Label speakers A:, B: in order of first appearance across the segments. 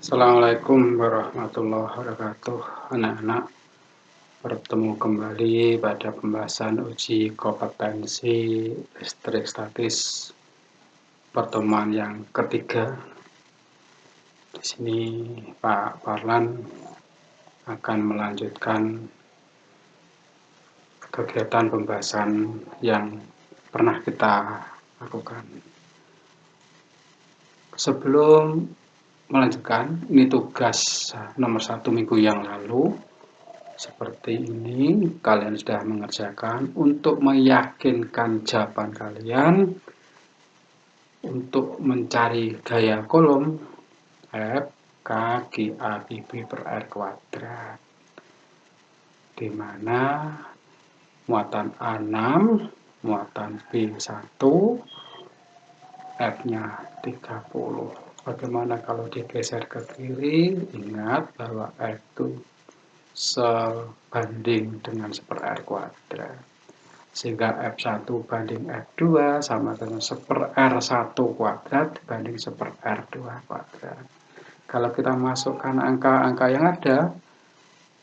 A: Assalamualaikum warahmatullahi wabarakatuh. Anak-anak, bertemu kembali pada pembahasan uji kompetensi listrik statis pertemuan yang ketiga. Di sini Pak Parlan akan melanjutkan kegiatan pembahasan yang pernah kita lakukan. Sebelum melanjutkan, ini tugas nomor 1 minggu yang lalu. Seperti ini, kalian sudah mengerjakan untuk meyakinkan jawaban kalian untuk mencari gaya kolom F, K, G, A, G, B per R kuadrat, di mana muatan A6, muatan B1, F-nya 30. Bagaimana kalau digeser ke kiri? Ingat bahwa F itu sebanding dengan 1/R kuadrat, sehingga F1 banding F2 sama dengan 1/R1 kuadrat banding 1/R2 kuadrat. Kalau kita masukkan angka-angka yang ada,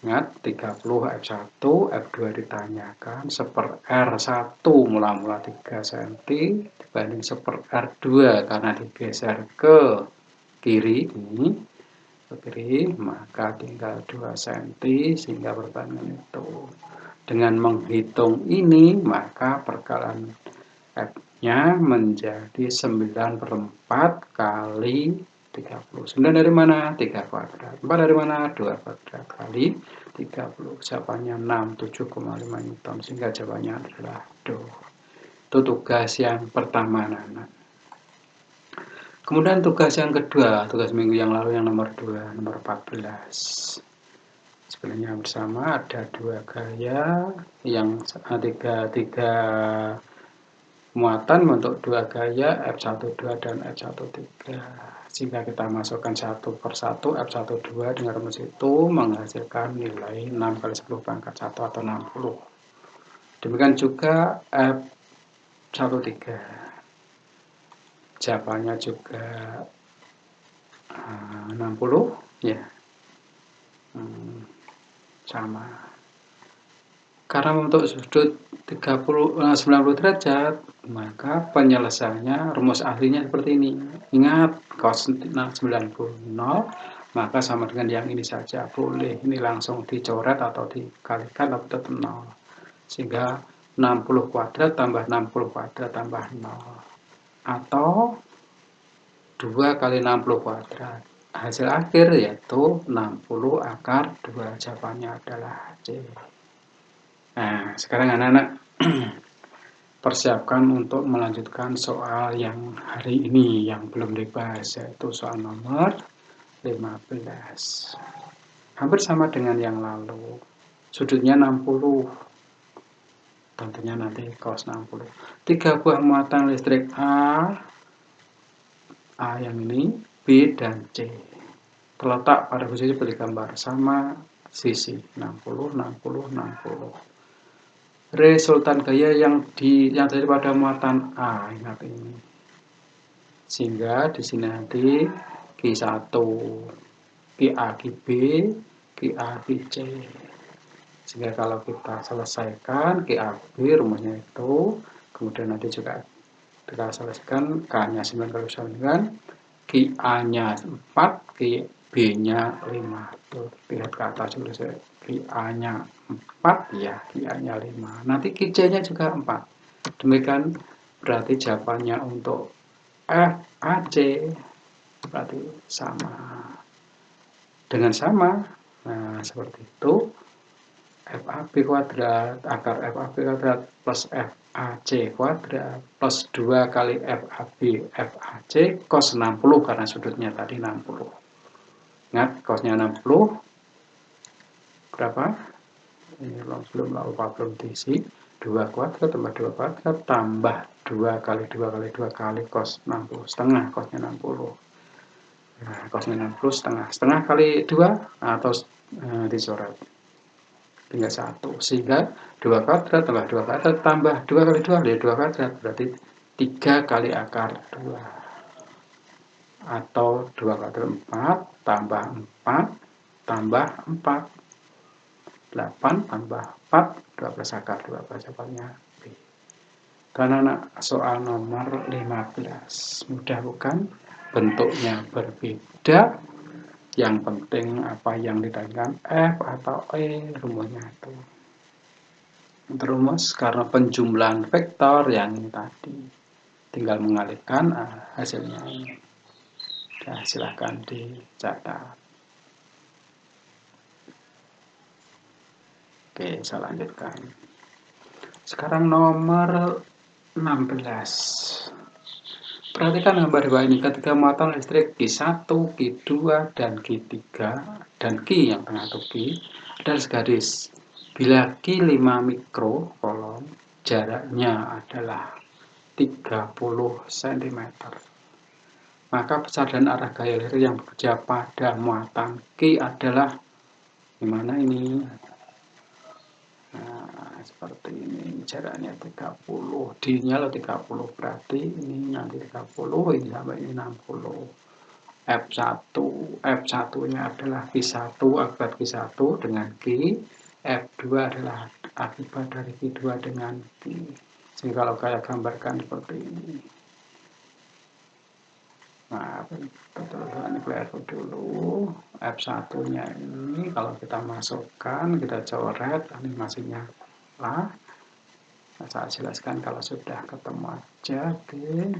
A: ingat 30 F1, F2 ditanyakan, 1/R1 mula-mula 3 cm dibanding 1/R2 karena digeser ke kiri ini, maka tinggal 2 cm sehingga berbanding itu. Dengan menghitung ini, maka perkalian F-nya menjadi 9/4 kali 30. 9 dari mana? 3 kuadrat. 4 dari mana? 2 kuadrat kali 30. Jawabannya 67,5 Newton, sehingga jawabannya adalah Do. Itu tugas yang pertama, anak-anak. Kemudian tugas yang kedua, tugas minggu yang lalu yang nomor 2, nomor 14. Sebenarnya bersama ada 2 gaya yang tiga muatan untuk 2 gaya F12 dan F13. Jika kita masukkan satu per satu F12 dengan rumus itu menghasilkan nilai 6 kali 10 pangkat 1 atau 60. Demikian juga F13. Jawabannya juga 60 ya. Sama. Karena untuk sudut 90 derajat, maka penyelesaiannya rumus aslinya seperti ini. Ingat, cos 90 0, maka sama dengan yang ini saja. Boleh ini langsung dicoret atau dikalikan atau tetap 0. Sehingga 60 kuadrat tambah 60 kuadrat tambah 0. Atau 2 kali 60 kuadrat. Hasil akhir yaitu 60 akar 2. Jawabannya adalah C. Nah, sekarang anak-anak persiapkan untuk melanjutkan soal yang hari ini yang belum dibahas, yaitu soal nomor 15. Hampir sama dengan yang lalu. Sudutnya 60. Tentunya nanti cos 60. 3 buah muatan listrik A yang ini, B dan C terletak pada posisi seperti gambar, sama sisi 60, 60, 60. Resultan gaya yang terjadi pada muatan A, ingat ini. Sehingga di sini nanti Q1, QA, QB, QA, QC. Sehingga kalau kita selesaikan QAB rumusnya itu, kemudian nanti juga kita selesaikan K-nya 9 kali 9, QA-nya 4, QB-nya 5. Tuh, lihat ke atas dulu saya. QA-nya 4 ya, QA-nya 5. Nanti QC-nya juga 4. Demikian berarti jawabannya untuk FAC berarti sama. Dengan sama, nah seperti itu. FAB kuadrat akar FAB kuadrat plus FAC kuadrat plus 2 kali FAB FAC cos 60 karena sudutnya tadi 60. Ingat cosnya 60 berapa? Ini belum lupa belum diisi. 2 kuadrat tambah 2 kuadrat tambah 2 kali 2 kali 2 kali cos 60 setengah, cosnya 60. Nah, cosnya 60 setengah. Setengah kali 2 atau dicoret. Tinggal 1, sehingga 2 kuadrat tambah 2 kuadrat tambah 2 kali 2 kali 2 kuadrat berarti 3 kali akar 2. atau 2 kuadrat 4 tambah 4 tambah 4, 8 tambah 4, 12 akar 12 jawabannya B. Dan anak soal nomor 15, mudah bukan? Bentuknya berbeda, yang penting apa yang ditanyakan F atau E, rumusnya itu. Rumus karena penjumlahan vektor yang tadi, tinggal mengalihkan hasilnya ini. Nah, silahkan dicatat. Oke, saya lanjutkan. Sekarang nomor 16. Perhatikan gambar di bawah ini, ketika muatan listrik Q1, Q2, dan Q3, dan Q yang tengah itu Q, ada segaris. Bila Q 5 mikrokolom, jaraknya adalah 30 cm. Maka besar dan arah gaya listrik yang bekerja pada muatan Q adalah gimana ini? Nah, seperti ini, jaraknya 30, D-nya 30, berarti ini nanti 30, ini sampai ini 60. F1, F1-nya adalah Q1 akibat Q1 dengan Q, F2 adalah akibat dari Q2 dengan Q. Sehingga kalau saya gambarkan seperti ini. Nah, betul-betul ini dulu. F1-nya ini kalau kita masukkan, kita coret animasinya lah. Saya jelaskan kalau sudah ketemu aja. Oke.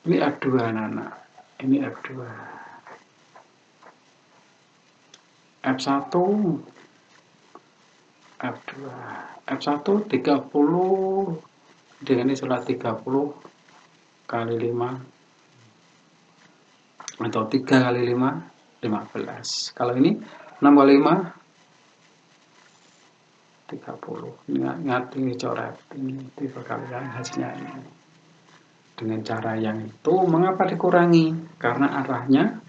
A: Ini F2 anak. Ini F2. F1 F2 F1 30 dengan istilah 30 kali 5 atau 3 kali 5 15. Kalau ini 6 kali 5 30. Ingat ini coret ini tipe kalian hasilnya ini. Dengan cara yang itu mengapa dikurangi? Karena arahnya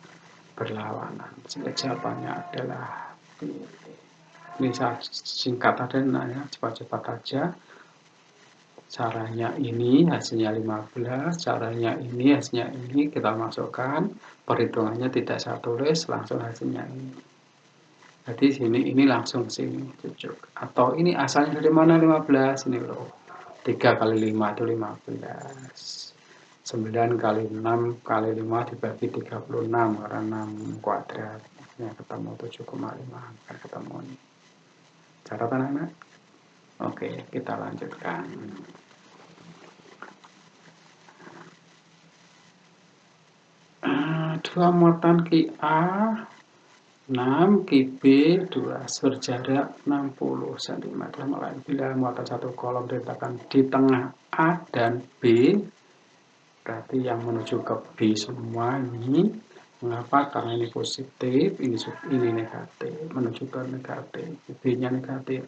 A: berlawanan. Sehingga jawabannya adalah ini saya singkat aja nanya cepat-cepat aja. Caranya ini hasilnya 15, caranya ini hasilnya ini, kita masukkan, perhitungannya tidak saya tulis, langsung hasilnya ini. Jadi sini ini langsung sini cucuk. Atau ini asalnya dari mana 15? Ini loh. 3 kali 5 itu 15. 9 kali 6 kali 5 dibagi 36 karena 6 kuadrat. Yang ketemu 7,5 kan ketemu ini. Catatan anak? Oke, kita lanjutkan. Dua muatan QA 6, QB 2 berjarak 60 cm. Bila muatan satu kolom diletakkan di tengah A dan B, berarti yang menuju ke B semua ini. Mengapa? Karena ini positif, ini negatif, menuju ke negatif, B-nya negatif.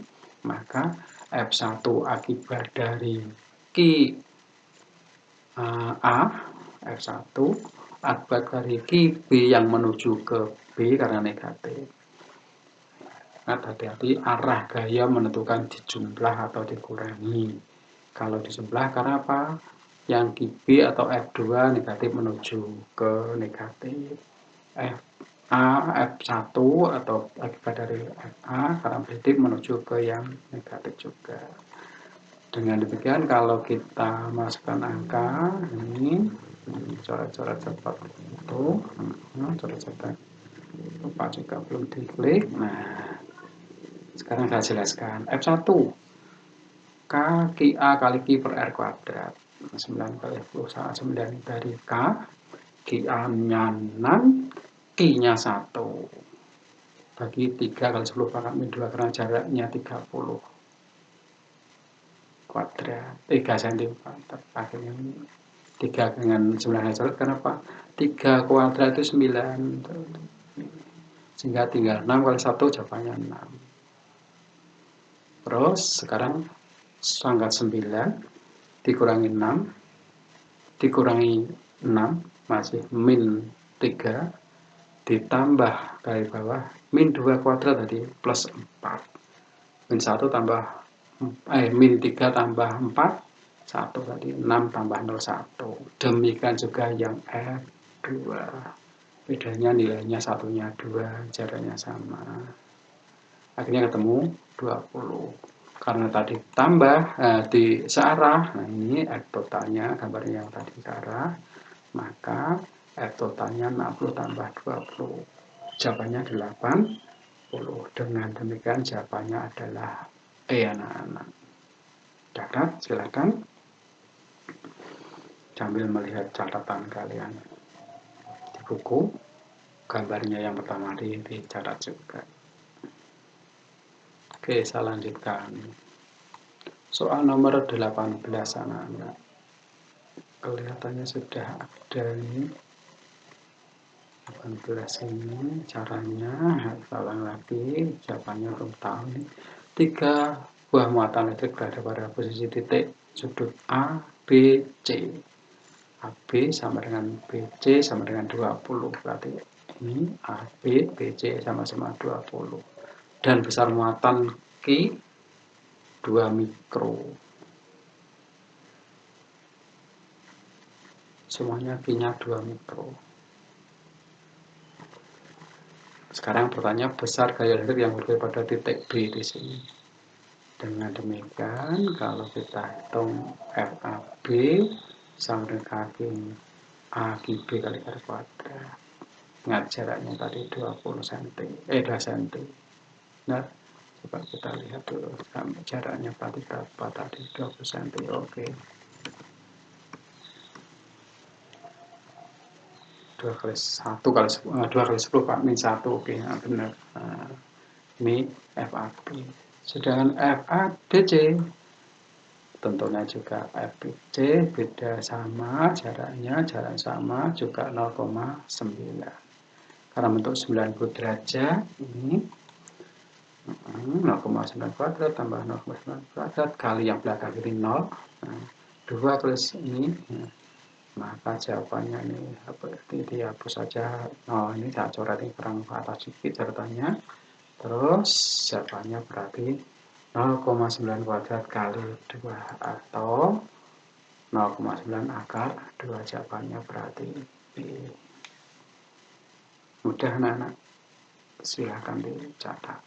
A: Maka F1 akibat dari Q A, F1 akibat dari Q B yang menuju ke B karena negatif. Hati-hati, arah gaya menentukan dijumlah atau dikurangi. Kalau dijumlah karena apa? Yang Q B atau F2 negatif menuju ke negatif. F1 atau akibat dari FA karena positif menuju ke yang negatif juga. Dengan demikian kalau kita masukkan angka ini coret-coret seperti itu, coret-coret lupa juga belum diklik. Nah, sekarang saya jelaskan. F1 K QA kali Q per R kuadrat. 9 kali 10 sama 9 dari K, QA-nya 6, Q-nya 1. Bagi 3 kali 10 pangkat min 2 karena jaraknya 30 kuadrat 3 cm. Akhirnya 3 dengan 9 hasil kenapa? 3 kuadrat itu 9. Sehingga tinggal 6 kali 1 jawabannya 6. Terus sekarang pangkat 9 dikurangi 6 dikurangi 6 masih min 3 ditambah dari bawah min 2 kuadrat tadi plus 4. Min 1 tambah min 3 tambah 4 1 tadi 6 tambah 0 1. Demikian juga yang F2. Bedanya nilainya satunya 2, jaraknya sama. Akhirnya ketemu 20. Karena tadi tambah di searah, nah ini F totalnya, gambarnya yang tadi searah, maka F totalnya 60 tambah 20. Jawabannya 80. Dengan demikian jawabannya adalah anak-anak. Catat, silakan. Sambil melihat catatan kalian di buku, gambarnya yang pertama dicatat juga. Oke, saya lanjutkan. Soal nomor 18 anak-anak. Kelihatannya sudah ada ini. 18 ini caranya, ulang lagi, jawabannya belum tahu nih. 3 buah muatan listrik berada pada posisi titik sudut A, B, C. AB sama dengan BC sama dengan 20. Berarti ini AB, BC sama-sama 20. Dan besar muatan Q 2 mikro. Semuanya Q-nya 2 mikro. Sekarang pertanyaan besar gaya listrik yang berada pada titik B di sini. Dengan demikian, kalau kita hitung FAB sama dengan kaki AQB kali R kuadrat. Ingat jaraknya tadi 20 cm, 2 cm. Nah, coba kita lihat dulu jaraknya tadi berapa tadi, 20 cm. Oke. 2 kali 1 kali 10, 2 kali 10 Pak, min 1. Oke, nah, benar. Nah, ini FAB. Sedangkan FABC tentunya juga FBC beda sama jaraknya, jarak sama juga 0,9. Karena bentuk 90 derajat ini 0,9 kuadrat tambah 0,9 kuadrat kali yang belakang kiri 0. Nah, 2 kali ini, maka jawabannya ini dihapus saja. Ini saya coret ini kurang ke atas sedikit catatannya. Terus jawabannya berarti 0,9 kuadrat kali 2 atau 0,9 akar 2. Jawabannya berarti B. Mudah anak-anak, silahkan dicatat.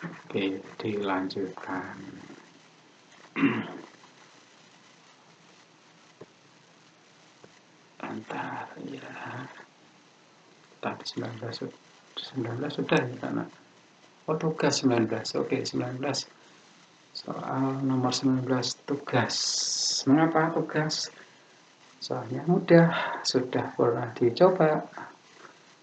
A: Oke, dilanjutkan. Antar ya. Tadi 19 sudah ya anak. Oh, tugas 19. Oke, 19. Soal nomor 19 tugas. Mengapa tugas? Soalnya mudah, sudah pernah dicoba.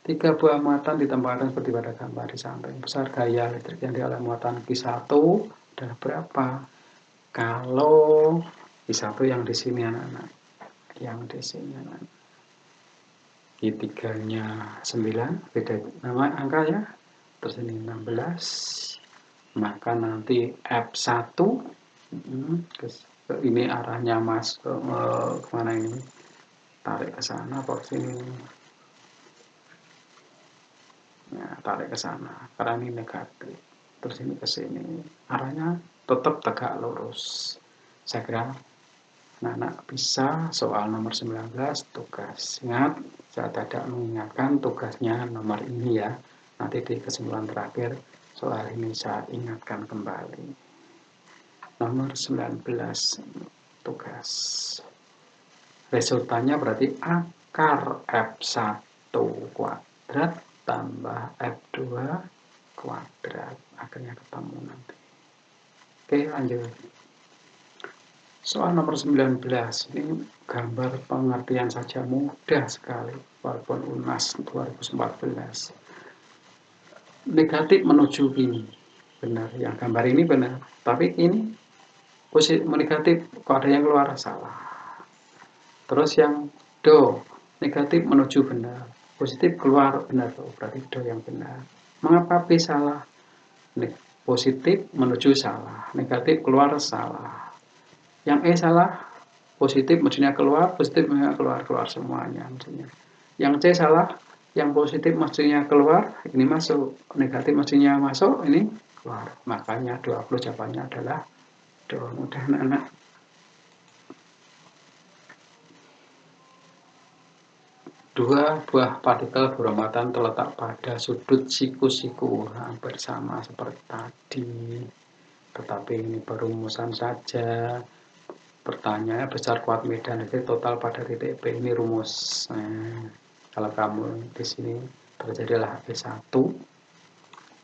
A: 3 buah muatan ditempatkan seperti pada gambar di samping. Besar gaya listrik yang dialami muatan Q1 adalah berapa? Kalau Q1 yang di sini anak-anak. Yang di sini anak-anak. Q3-nya 9, beda nama angka ya. Terus ini 16. Maka nanti F1 ini arahnya mas kemana ini? Tarik ke sana atau sini? Ya, tarik ke sana karena ini negatif. Terus ini ke sini. Arahnya tetap tegak lurus. Saya kira anak-anak bisa soal nomor 19 tugas. Ingat, saya tidak mengingatkan tugasnya nomor ini ya. Nanti di kesimpulan terakhir soal ini saya ingatkan kembali. Nomor 19 tugas. Resultannya berarti akar F1 kuadrat tambah F2 kuadrat. Akhirnya ketemu nanti. Oke, lanjut. Soal nomor 19. Ini gambar pengertian saja mudah sekali. Walaupun UNAS 2014. Negatif menuju ini. Benar, yang gambar ini benar. Tapi ini positif negatif, kok ada yang keluar salah. Terus yang do negatif menuju benar, positif keluar benar, berarti do yang benar. Mengapa B salah? Positif menuju salah, negatif keluar salah. Yang E salah, positif maksudnya keluar, positif maksudnya keluar semuanya maksudnya. Yang C salah, Yang positif mestinya keluar, ini masuk. Negatif mestinya masuk, ini keluar. Makanya 20 jawabannya adalah do. Mudah anak-anak. Dua buah partikel bermuatan terletak pada sudut siku-siku, hampir sama seperti tadi. Tetapi ini perumusan saja. Pertanyaannya besar kuat medan listrik total pada titik P, ini rumus. Kalau kamu di sini terjadilah E1,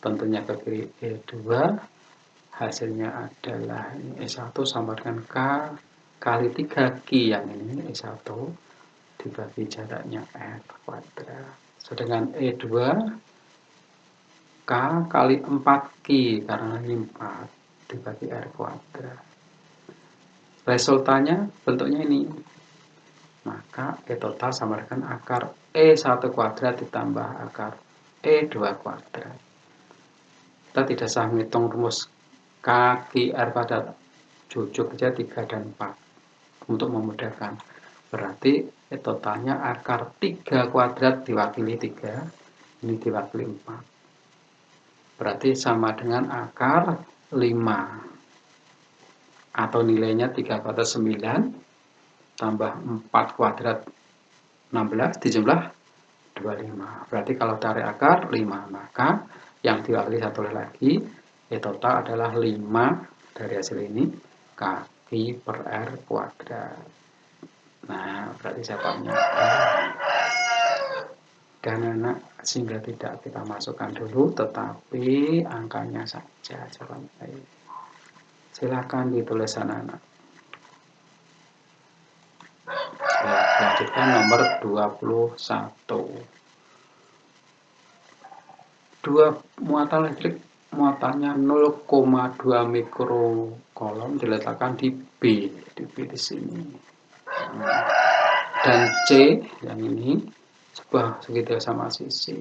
A: tentunya ke kiri E2, hasilnya adalah ini E1 sama dengan K kali 3 Q yang ini E1 dibagi jaraknya R kuadrat. Sedangkan E2 K kali 4Q karena ini 4 dibagi R kuadrat. Resultanya bentuknya ini. Maka E total sama dengan akar E1 kuadrat ditambah akar E2 kuadrat. Kita tidak usah menghitung rumus kaki R kuadrat. Cucuk saja 3 dan 4 untuk memudahkan. Berarti E totalnya akar 3 kuadrat diwakili 3, ini diwakili 4. Berarti sama dengan akar 5. Atau nilainya 3 kuadrat 9 tambah 4 kuadrat 16 dijumlah 25. Berarti kalau tarik akar 5, maka yang diwakili satu lagi E total adalah 5 dari hasil ini kaki per R kuadrat. Nah, berarti jawabannya dan anak sehingga tidak kita masukkan dulu, tetapi angkanya saja jawabannya. Silakan ditulis anak-anak. Lanjutkan nomor 21. Dua muatan listrik muatannya 0,2 mikrocoulomb diletakkan di B di sini. Dan C yang ini sebuah segitiga sama sisi.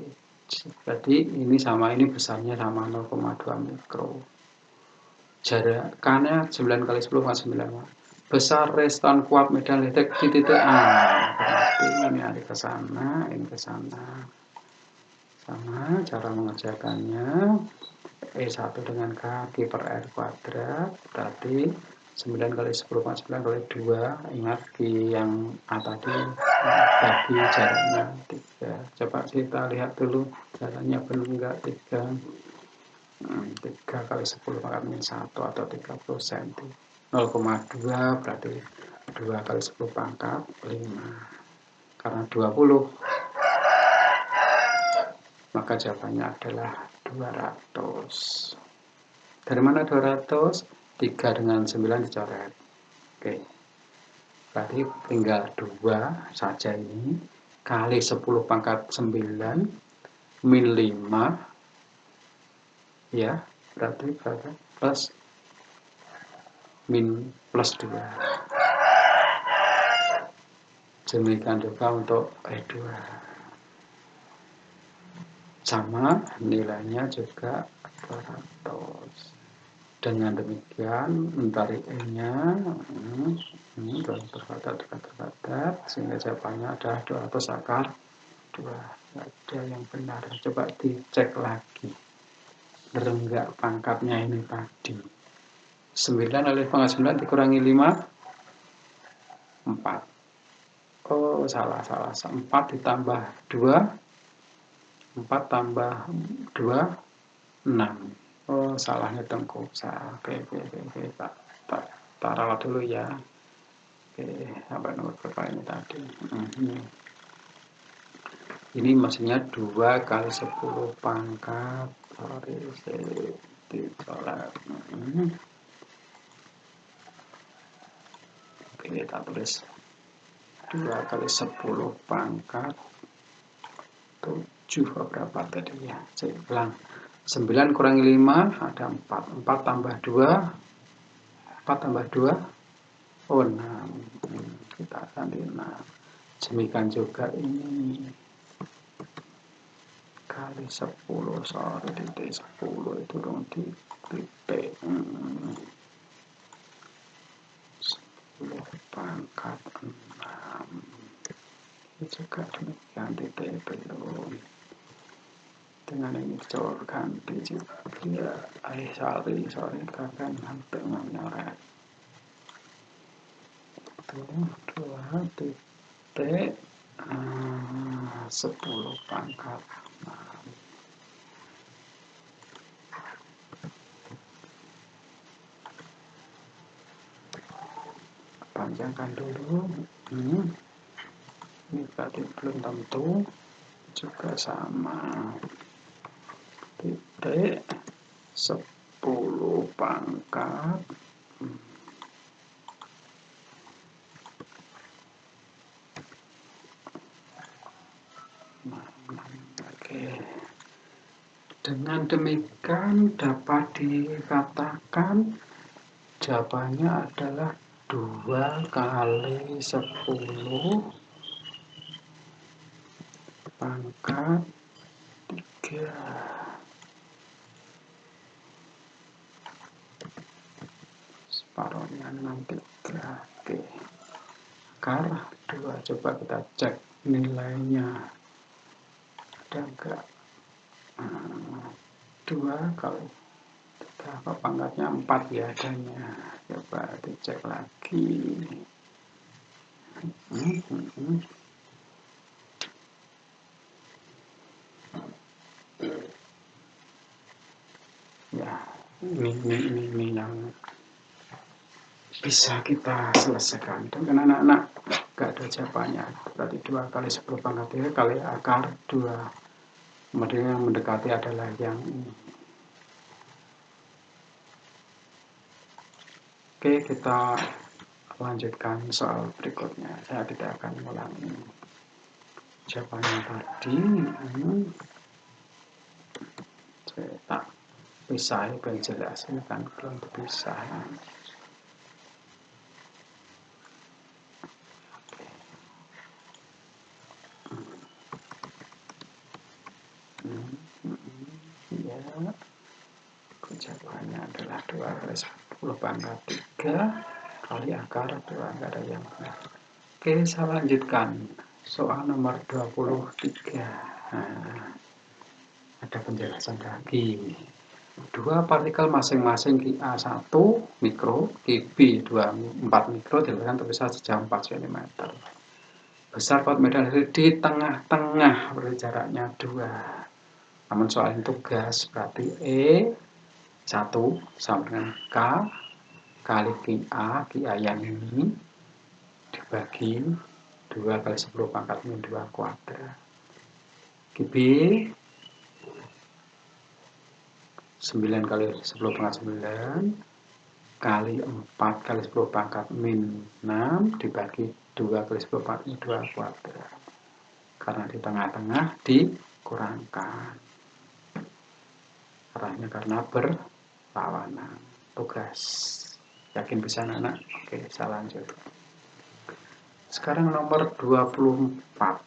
A: Jadi ini sama ini besarnya sama 0,2 mikro. Jaraknya 9 kali 10 kali 9. Besar restan kuat medan listrik di titik A. Berarti ini ada ke sana, ini ke sana. Sama cara mengerjakannya. E1 dengan kaki per R kuadrat. Berarti 9 kali 10 kali 9 kali 2. Ingat di yang A tadi bagi jaraknya 3. Coba kita lihat dulu jaraknya benar enggak 3. 3 kali 10 pangkat min 1 atau 30 cm. 0,2 berarti 2 kali 10 pangkat 5. Karena 20, maka jawabannya adalah 200. Dari mana 200? 3 dengan 9 dicoret. Oke. Berarti tinggal 2 saja ini. Kali 10 pangkat 9 min 5. Ya, berarti berapa? Plus min plus 2. Demikian juga untuk E2. Sama nilainya juga 200. Dengan demikian mencari E-nya terbatas sehingga jawabannya adalah 200 akar 2. Ada yang benar. Coba dicek lagi. Benar enggak pangkatnya ini tadi? 9 oleh pangkat 9 dikurangi 5 4. Oh, salah. 4 ditambah 2 4 tambah 2 6. Oh, salah ngitungku. Oke. Tak rawat dulu ya. Oke, sampai nomor berapa ini tadi? Ini maksudnya 2 kali 10 pangkat. Ditolak. Oke, kita tulis 2 kali 10 pangkat 7. Berapa tadi ya? Saya ulang. 9 kurangi 5 ada 4. 4 tambah 2. 4 tambah 2. Oh, 6. Kita akan di 6. Demikian juga ini. Kali 10. Sorry, titik 10 itu dong di titik. 10 pangkat 6. juga demikian titik belum. Dengan ini ganti juga sari kakak nanti menyoret dua titik 10 pangkat. Panjangkan dulu. Ini tadi belum tentu juga sama titik 10 pangkat. Oke. Dengan demikian dapat dikatakan jawabannya adalah 2 kali 10 pangkat 3. Separuhnya 63. Oke. Akar 2. Coba kita cek nilainya. Ada enggak? 2 kali 3. Pangkatnya 4 ya adanya. Coba dicek lagi. Ya, ini yang bisa kita selesaikan. Dan anak-anak gak ada jawabannya. Berarti 2 kali 10 pangkat 3 kali akar 2. Kemudian yang mendekati adalah yang ini. Oke, kita lanjutkan soal berikutnya. Saya tidak akan mengulangi jawabannya tadi. Saya tak pisah biar jelas, ini kan belum terpisah. Ya, jawabannya adalah 2 kali 10 pangkat 3 kali akar 2, enggak ada yang benar. Oke, saya lanjutkan soal nomor 23. Ada penjelasan lagi. 2 partikel masing-masing QA1 mikro, QB 4 mikro diletakkan terpisah sejauh 4 cm. Besar kuat medan di tengah-tengah, berarti jaraknya 2. Namun soal ini tugas, berarti E1 sama dengan K kali QA yang ini dibagi 2 kali 10 pangkat min 2 kuadrat. QB 9 kali 10 pangkat 9 kali 4 kali 10 pangkat min 6 dibagi 2 kali 10 pangkat min 2 kuadrat. Karena di tengah-tengah dikurangkan. Arahnya karena berlawanan. Tugas. Yakin bisa anak-anak? Oke, saya lanjut. Sekarang nomor 24.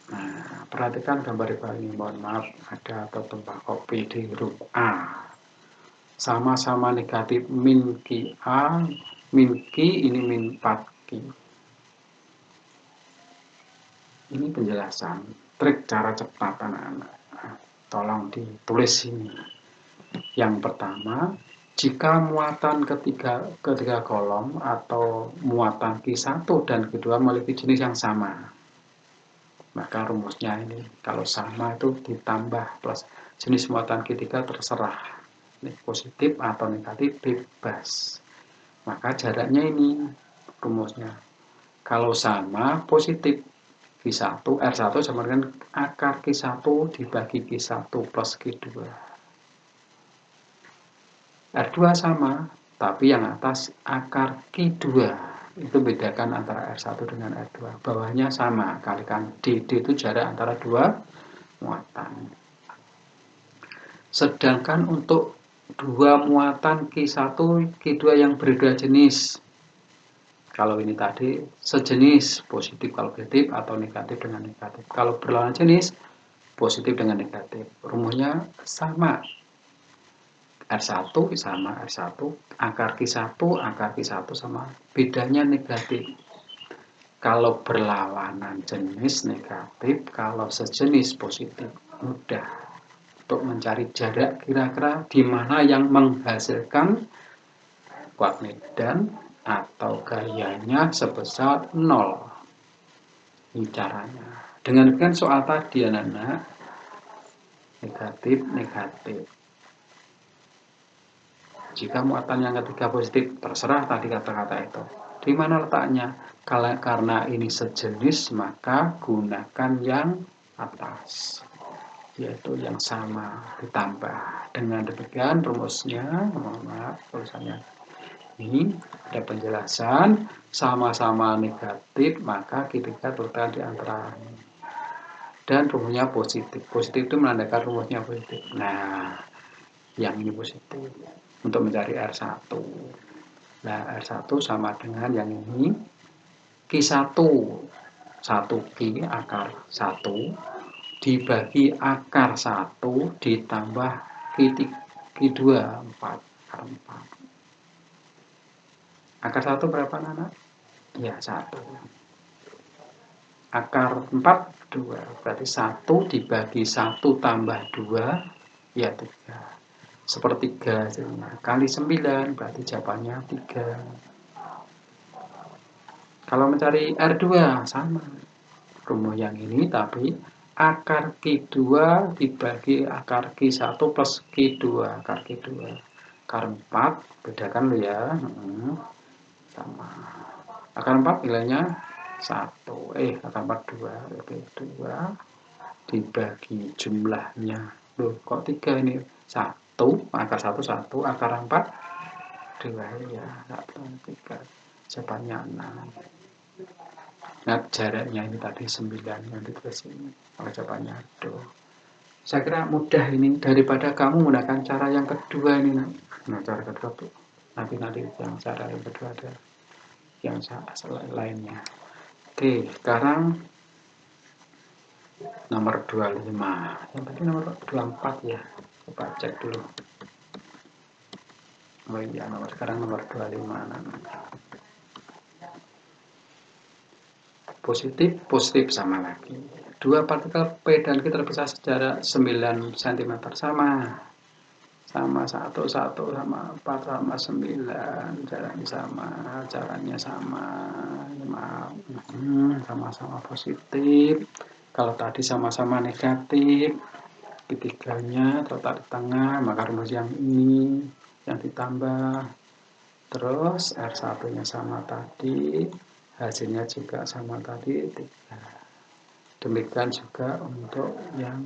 A: Nah, perhatikan gambar di bawah ini. Mohon maaf, ada tumpah kopi di huruf A. Sama-sama negatif min QA, min Q, ini min 4Q. Ini penjelasan, trik cara cepat anak-anak. Tolong ditulis ini. Yang pertama, jika muatan ketiga kolom atau muatan Q1 dan Q2 memiliki jenis yang sama, maka rumusnya ini kalau sama itu ditambah plus jenis muatan Q3 terserah, ini positif atau negatif bebas. Maka jaraknya ini rumusnya. Kalau sama positif Q1 R1 sama dengan akar Q1 dibagi Q1 plus Q2. R2 sama, tapi yang atas akar Q2. Itu bedakan antara R1 dengan R2. Bawahnya sama, kalikan D. D itu jarak antara dua muatan. Sedangkan untuk dua muatan Q1, Q2 yang berbeda jenis. Kalau ini tadi sejenis, positif kalau positif atau negatif dengan negatif. Kalau berlawanan jenis, positif dengan negatif. Rumusnya sama. R1 sama R1, akar Q1 sama bedanya negatif. Kalau berlawanan jenis negatif, kalau sejenis positif. Mudah untuk mencari jarak kira-kira di mana yang menghasilkan kuat medan atau gayanya sebesar 0. Ini caranya. Dengan soal tadi anak-anak, negatif. Jika muatan yang ketiga positif, terserah tadi kata-kata itu. Di mana letaknya? Karena ini sejenis, maka gunakan yang atas, yaitu yang sama ditambah. Dengan demikian rumusnya, mohon maaf tulisannya ini ada penjelasan, sama-sama negatif, maka kita letakkan di antara ini. Dan rumusnya positif. Positif itu menandakan rumusnya positif. Nah, yang ini positif. Untuk mencari R1. Nah, R1 sama dengan yang ini. Q1. 1 Q akar 1 dibagi akar 1 ditambah Q2 4 akar 4. Akar 1 berapa anak? Ya 1. Akar 4 2. Berarti 1 dibagi 1 tambah 2 ya 3. Sepertiga kali 9 berarti jawabannya 3. Kalau mencari R2 sama rumus yang ini, tapi akar Q2 dibagi akar Q1 plus Q2 akar Q2 akar 4 bedakan lo ya, sama akar 4 nilainya 1 akar 4 2 oke 2 dibagi jumlahnya loh kok 3 ini 1 akar 1 1 akar 4 2 ya 1 3 jawabannya 6. Nah jaraknya ini tadi 9 yang ditulis ini maka jawabannya aduh. Saya kira mudah ini daripada kamu menggunakan cara yang kedua ini. Nah cara kedua tuh nanti yang cara yang kedua ada yang lainnya. Oke sekarang nomor 25 yang tadi nomor 24 ya, coba cek dulu. Oh iya sekarang nomor 25 positif sama lagi. Dua partikel P dan Q terpisah sejarak 9 cm sama 1 sama 4 sama 9 jaraknya sama sama-sama positif. Kalau tadi sama-sama negatif, ketiganya terletak di tengah, maka rumus yang ini yang ditambah. Terus R1 nya sama tadi, hasilnya juga sama tadi 3. Demikian juga untuk yang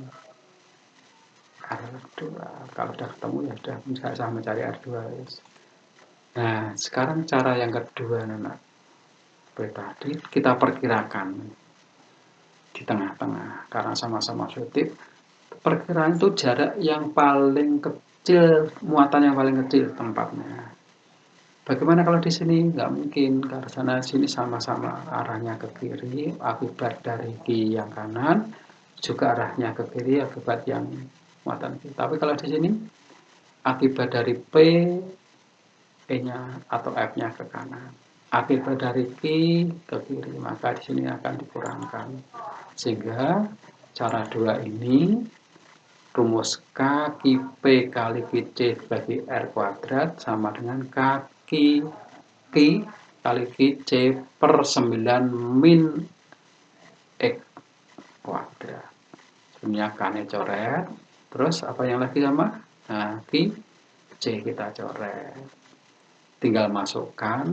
A: R2. Kalau sudah ketemu ya sudah bisa mencari R2. Nah, sekarang cara yang kedua anak. Tadi kita perkirakan di tengah-tengah karena sama-sama positif. Perkiraan itu jarak yang paling kecil, muatan yang paling kecil tempatnya. Bagaimana kalau di sini? Nggak mungkin, karena sini sama-sama arahnya ke kiri, akibat dari Q yang kanan, juga arahnya ke kiri, akibat yang muatan Q. Tapi kalau di sini, akibat dari P, E-nya atau F-nya ke kanan. Akibat dari Q ke kiri, maka di sini akan dikurangkan. Sehingga cara 2 ini, rumus K P kali QC bagi R kuadrat sama dengan Q kali QC per 9 min X kuadrat. Sebenarnya K-nya coret. Terus apa yang lagi sama? Nah, QC kita coret. Tinggal masukkan.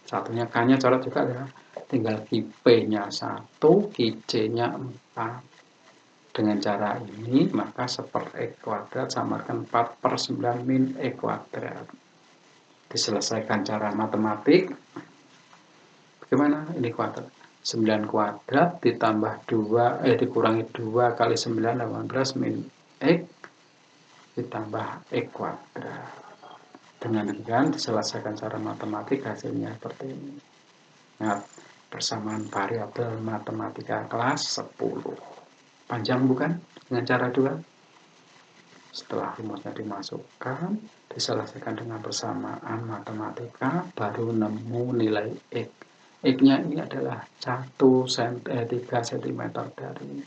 A: Satunya K-nya coret juga ya. Tinggal QP-nya 1, QC-nya 4. Dengan cara ini, maka 1/X kuadrat sama dengan 4 per 9 min X kuadrat. Diselesaikan cara matematik. Bagaimana? Ini kuadrat. 9 kuadrat ditambah 2, dikurangi 2 kali 9, 18 min X ditambah X kuadrat. Dengan demikian diselesaikan cara matematik, hasilnya seperti ini. Nah, persamaan variabel matematika kelas 10. Panjang bukan? Dengan cara 2. Setelah rumusnya dimasukkan, diselesaikan dengan persamaan matematika, baru nemu nilai X. X-nya ini adalah 3 cm dari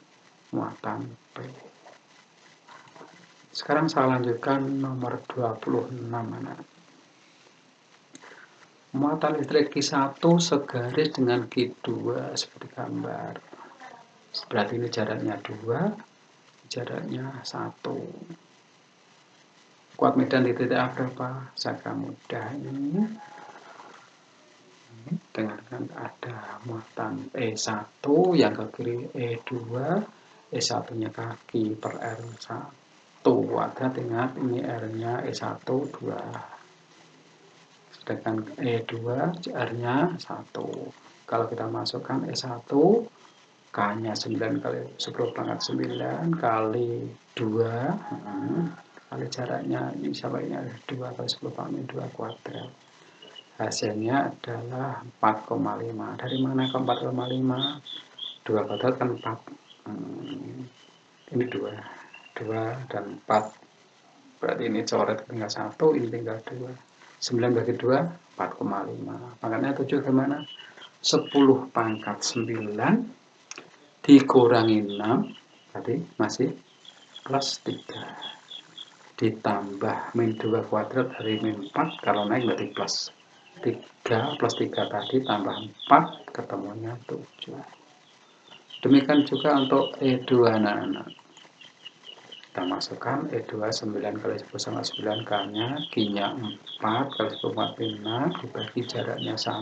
A: muatan P. Sekarang saya lanjutkan nomor 26, anak. Muatan listrik Q1 segaris dengan Q2 seperti gambar. Berarti ini jaraknya 2, jaraknya 1. Kuat medan di titik A berapa? Sangat mudah ini. Dengarkan, ada muatan E1 yang ke kiri E2, E1-nya kaki per R1 kuadrat. Ingat ini R-nya E1 2. Sedangkan E2 R-nya 1. Kalau kita masukkan E1, K-nya 9 kali 10 pangkat 9 kali 2, kali jaraknya ini sama ini 2 kali 10 pangkat 2 kuadrat. Hasilnya adalah 4,5. Dari mana ke 4,5? 2 kuadrat kan 4. Ini 2. 2 dan 4. Berarti ini coret tinggal 1, ini tinggal 2. 9 bagi 2, 4,5. Makanya 7 kemana? 10 pangkat 9 dikurangi 6, berarti masih plus 3. Ditambah min 2 kuadrat dari min 4, kalau naik berarti plus 3, plus 3 tadi tambah 4, ketemunya 7. Demikian juga untuk E2, anak-anak. Kita masukkan E2 9 kali 10 sama 9, K-nya, Q-nya 4 kali 10 kali 6, dibagi jaraknya 1.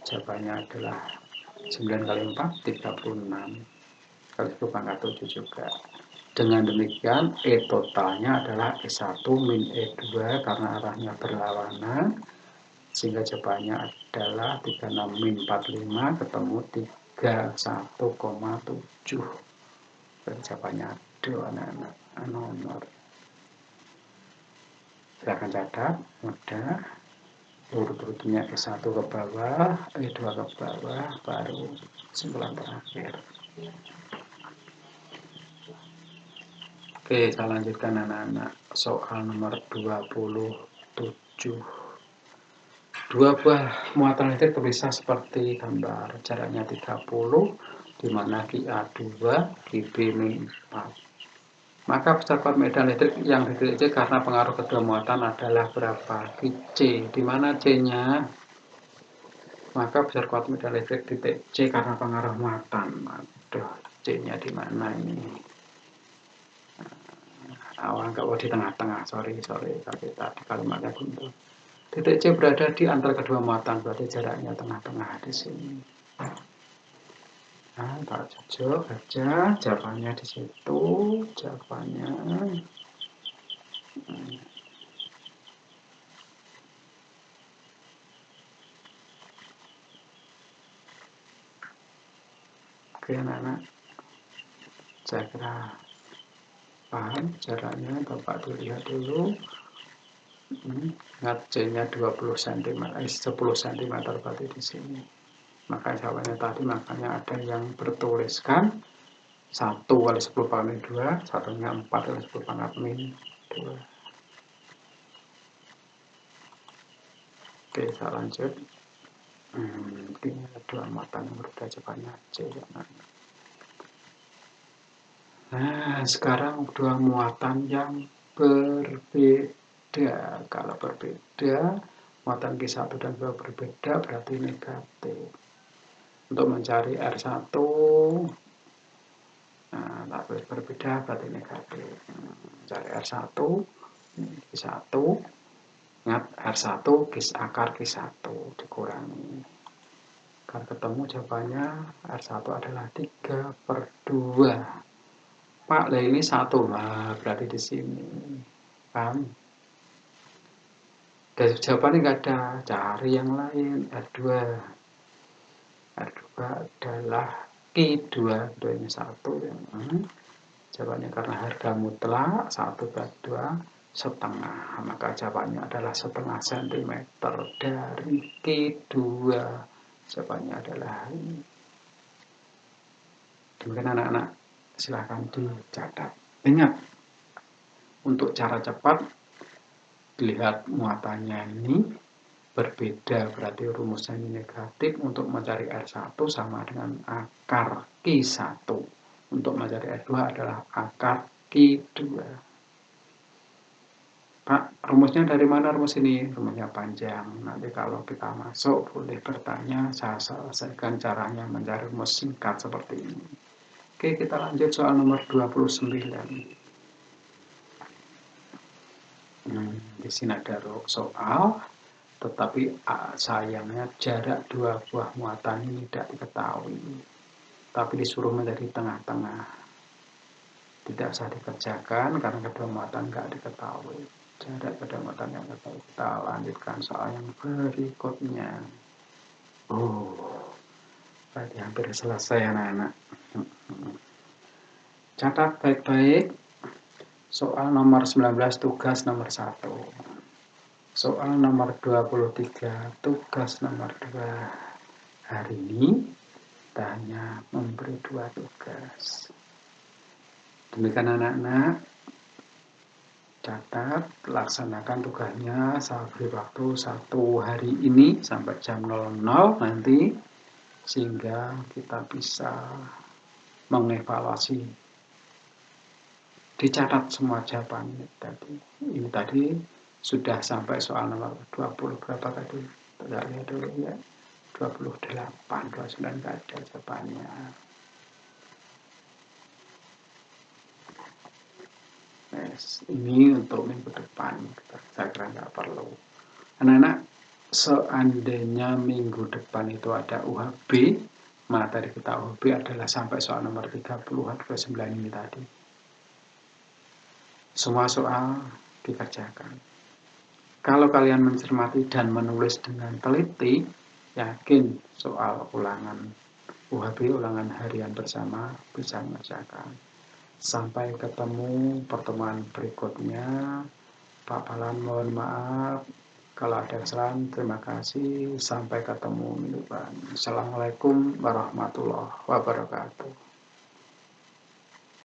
A: Jawabannya adalah 9 kali 4, 36. Kali 10 pangkat 7 juga. Dengan demikian, E totalnya adalah E1 min E2 karena arahnya berlawanan. Sehingga jawabannya adalah 36 min 45 ketemu 31,7. Jadi jawabannya dua, anak-anak. Nomor. Silahkan catat, mudah. Urut-urutnya E1 ke bawah, E2 ke bawah, baru kesimpulan terakhir. Oke, saya lanjutkan, anak-anak. Soal nomor 27. Dua buah muatan listrik terpisah seperti gambar. Jaraknya 30, di mana QA2, QB-4. Maka besar kuat medan listrik yang di titik C karena pengaruh kedua muatan adalah berapa? C. Di mana C-nya? Maka besar kuat medan listrik titik C karena pengaruh muatan. Aduh, C-nya di mana ini? Awal nggak di tengah-tengah, sorry, tapi tadi kalimatnya buntu. Titik C berada di antara kedua muatan, berarti jaraknya tengah-tengah di sini. Nah, Pak Jojo baca jawabannya di situ, jawabannya. Oke, anak-anak, saya kira paham caranya. Bapak dilihat dulu. Ingat C-nya 20 cm, 10 cm berarti di sini. Maka jawabannya tadi, makanya ada yang bertuliskan 1 kali 10 pangkat 2, satunya 4 kali 10 pangkat min 2. Oke, saya lanjut. Ini dua muatan yang berbeda, jawabannya C. Nah, sekarang dua muatan yang berbeda. Kalau berbeda, muatan Q1 dan Q2 berbeda, berarti negatif. Untuk mencari R1, nah, berbeda berarti negatif. Mencari R1, Q1, ingat R1 akar Q1 dikurangi. Kalau ketemu jawabannya R1 adalah 3/2. Pak, lah ini 1, nah berarti di sini. Paham? Dan jawabannya nggak ada, cari yang lain. R2 adalah Q2, 2-nya 1. Jawabannya karena harga mutlak 1/2 maka jawabannya adalah 0,5 cm dari Q2. Jawabannya adalah ini. Demikian, anak-anak, silahkan dicatat. Ingat, untuk cara cepat, lihat muatannya ini, berbeda, berarti rumusnya ini negatif. Untuk mencari R1 sama dengan akar Q1. Untuk mencari R2 adalah akar Q2. Pak, rumusnya dari mana rumus ini? Rumusnya panjang. Nanti kalau kita masuk boleh bertanya, saya selesaikan caranya mencari rumus singkat seperti ini. Oke, kita lanjut soal nomor 29. Di sini ada soal, tetapi sayangnya jarak dua buah muatan ini tidak diketahui. Tapi disuruh menjadi tengah-tengah. Tidak usah dikerjakan karena kedua muatan tidak diketahui. Jarak kedua muatan yang diketahui. Kita lanjutkan soal yang berikutnya. Berarti hampir selesai anak-anak. Catat baik-baik. Soal nomor 19 tugas nomor 1. Soal nomor 23 tugas nomor 2. Hari ini kita hanya memberi 2 tugas. Demikian anak-anak. Catat, laksanakan tugasnya. Saya beri waktu 1 hari ini sampai jam 00 nanti. Sehingga kita bisa mengevaluasi. Dicatat semua jawaban tadi. Ini tadi sudah sampai soal nomor 20 berapa tadi? Kita lihat dulu ya. 28, 29 nggak ada jawabannya. Ini untuk minggu depan. Saya kira nggak perlu. Anak-anak, seandainya minggu depan itu ada UHB, materi kita UHB adalah sampai soal nomor 30, 29 ini tadi. Semua soal dikerjakan. Kalau kalian mencermati dan menulis dengan teliti, yakin soal ulangan UHB, ulangan harian bersama bisa mengerjakan. Sampai ketemu pertemuan berikutnya. Pak Palan mohon maaf kalau ada kesalahan. Terima kasih. Sampai ketemu minggu depan. Assalamualaikum warahmatullahi wabarakatuh.